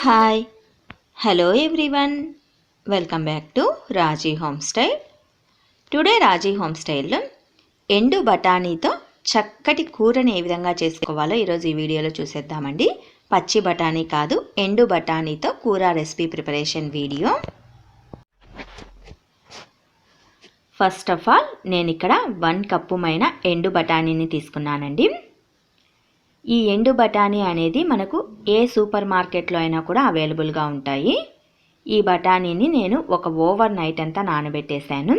Hi hello everyone, welcome back to Raji home style. Today Raji home స్టైల్లో ఎండు బఠానీతో చక్కటి కూరని ఏ విధంగా చేసుకోవాలో ఈరోజు ఈ వీడియోలో చూసేద్దామండి. పచ్చి బఠానీ కాదు, ఎండు బఠానీతో కూర recipe preparation video. First of all నేను ఇక్కడ 1 కప్పు మైన ఎండు బఠానీని తీసుకున్నానండి. ఈ ఎండు బఠానీ అనేది మనకు ఏ సూపర్ మార్కెట్లో అయినా కూడా అవైలబుల్గా ఉంటాయి. ఈ బఠానీని నేను ఒక ఓవర్ నైట్ అంతా నానబెట్టేశాను.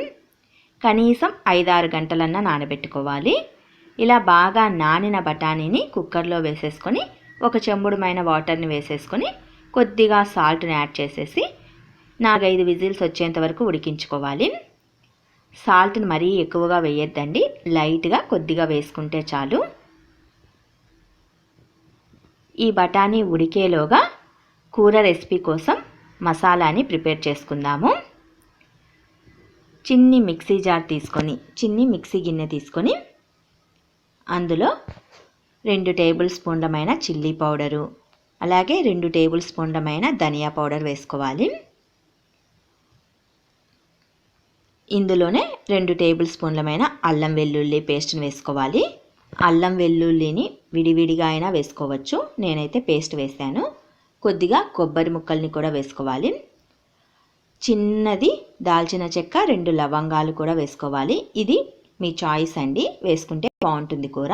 కనీసం 5-6 గంటలన్నా నానబెట్టుకోవాలి. ఇలా బాగా నానిన బఠానీని కుక్కర్లో వేసేసుకొని ఒక చెంబుడుమైన వాటర్ని వేసేసుకొని కొద్దిగా సాల్ట్ని యాడ్ చేసేసి 4-5 విజిల్స్ వచ్చేంత వరకు ఉడికించుకోవాలి. సాల్ట్ని మరీ ఎక్కువగా వేయొద్దండి, లైట్గా కొద్దిగా వేసుకుంటే చాలు. ఈ బఠానీ ఉడికేలోగా కూర రెసిపీ కోసం మసాలాని ప్రిపేర్ చేసుకుందాము. చిన్ని మిక్సీ గిన్నె తీసుకొని అందులో 2 టేబుల్ స్పూన్లమైన చిల్లీ పౌడరు, అలాగే 2 టేబుల్ స్పూన్లమైన ధనియా పౌడర్ వేసుకోవాలి. ఇందులోనే 2 టేబుల్ స్పూన్లమైన అల్లం వెల్లుల్లి పేస్ట్ని వేసుకోవాలి. అల్లం వెల్లుల్లిని విడివిడిగా అయినా వేసుకోవచ్చు, నేనైతే పేస్ట్ వేసాను. కొద్దిగా కొబ్బరి ముక్కల్ని కూడా వేసుకోవాలి. చిన్నది దాల్చిన చెక్క, 2 లవంగాలు కూడా వేసుకోవాలి. ఇది మీ చాయిస్ అండి, వేసుకుంటే బాగుంటుంది కూర.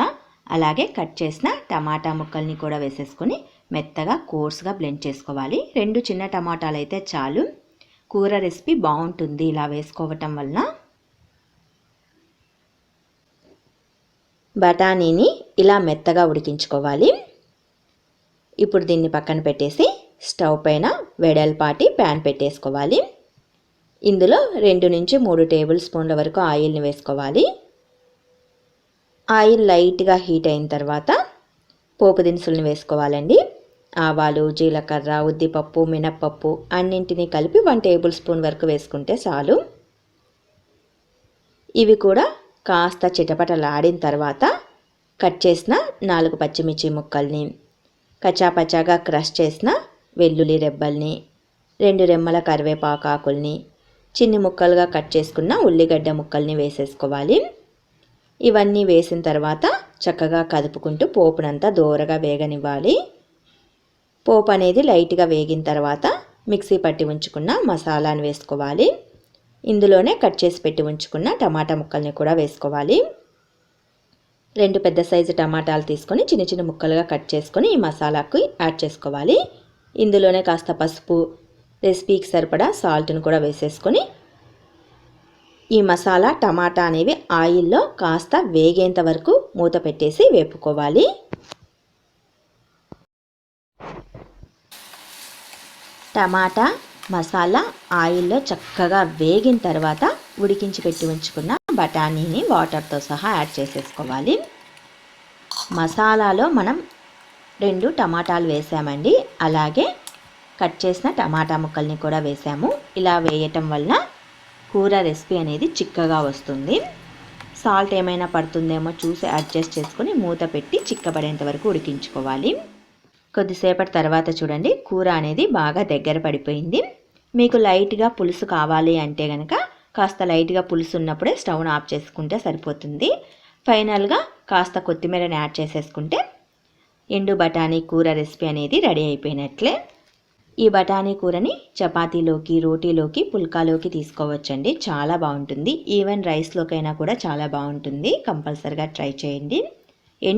అలాగే కట్ చేసిన టమాటా ముక్కల్ని కూడా వేసేసుకొని మెత్తగా కోర్స్గా బ్లెండ్ చేసుకోవాలి. 2 చిన్న టమాటాలు అయితే చాలు, కూర రెసిపీ బాగుంటుంది ఇలా వేసుకోవటం వలన. బఠానీని ఇలా మెత్తగా ఉడికించుకోవాలి. ఇప్పుడు దీన్ని పక్కన పెట్టేసి స్టవ్ పైన వెడల్పాటి ప్యాన్ పెట్టేసుకోవాలి. ఇందులో 2 నుంచి 3 టేబుల్ స్పూన్ల వరకు ఆయిల్ని వేసుకోవాలి. ఆయిల్ లైట్గా హీట్ అయిన తర్వాత పోపు దినుసులను వేసుకోవాలండి. ఆవాలు, జీలకర్ర, ఉద్దిపప్పు, మినప్పప్పు అన్నింటినీ కలిపి 1 టేబుల్ స్పూన్ వరకు వేసుకుంటే చాలు. ఇవి కూడా కాస్త చిటపటలాడిన తర్వాత కట్ చేసిన 4 పచ్చిమిర్చి ముక్కల్ని, కచ్చాపచ్చాగా క్రష్ చేసిన వెల్లుల్లి రెబ్బల్ని, 2 రెమ్మల కరివేపాకు ఆకుల్ని, చిన్ని ముక్కలుగా కట్ చేసుకున్న ఉల్లిగడ్డ ముక్కల్ని వేసేసుకోవాలి. ఇవన్నీ వేసిన తర్వాత చక్కగా కదుపుకుంటూ పోపునంతా దోరగా వేగనివ్వాలి. పోపు అనేది లైట్గా వేగిన తర్వాత మిక్సీ పట్టి ఉంచుకున్న మసాలాను వేసుకోవాలి. ఇందులోనే కట్ చేసి పెట్టి ఉంచుకున్న టమాటా ముక్కల్ని కూడా వేసుకోవాలి. 2 పెద్ద సైజు టమాటాలు తీసుకొని చిన్న చిన్న ముక్కలుగా కట్ చేసుకొని ఈ మసాలాకు యాడ్ చేసుకోవాలి. ఇందులోనే కాస్త పసుపు, రెసిపీకి సరిపడా సాల్ట్ని కూడా వేసేసుకొని ఈ మసాలా టమాటా అనేవి ఆయిల్లో కాస్త వేగేంత వరకు మూత పెట్టేసి వేపుకోవాలి. టమాటా మసాలా ఆయిల్లో చక్కగా వేగిన తర్వాత ఉడికించి పెట్టి ఉంచుకున్న బఠానీని వాటర్తో సహా యాడ్ చేసేసుకోవాలి. మసాలాలో మనం 2 టమాటాలు వేసామండి, అలాగే కట్ చేసిన టమాటా ముక్కల్ని కూడా వేసాము. ఇలా వేయటం వలన కూర రెసిపీ అనేది చిక్కగా వస్తుంది. సాల్ట్ ఏమైనా పడుతుందేమో చూసి అడ్జస్ట్ చేసుకొని మూత పెట్టి చిక్కబడేంత వరకు ఉడికించుకోవాలి. కొద్దిసేపటి తర్వాత చూడండి, కూర అనేది బాగా దగ్గర పడిపోయింది. మీకు లైట్గా పులుసు కావాలి అంటే కనుక కాస్త లైట్గా పులుసు ఉన్నప్పుడే స్టవ్ను ఆఫ్ చేసుకుంటే సరిపోతుంది. ఫైనల్గా కాస్త కొత్తిమీరని యాడ్ చేసేసుకుంటే ఎండు బఠానీ కూర రెసిపీ అనేది రెడీ అయిపోయినట్లే. ఈ బఠానీ కూరని చపాతీలోకి, రోటీలోకి, పుల్కాలోకి తీసుకోవచ్చండి, చాలా బాగుంటుంది. ఈవెన్ రైస్లోకైనా కూడా చాలా బాగుంటుంది. కంపల్సరిగా ట్రై చేయండి.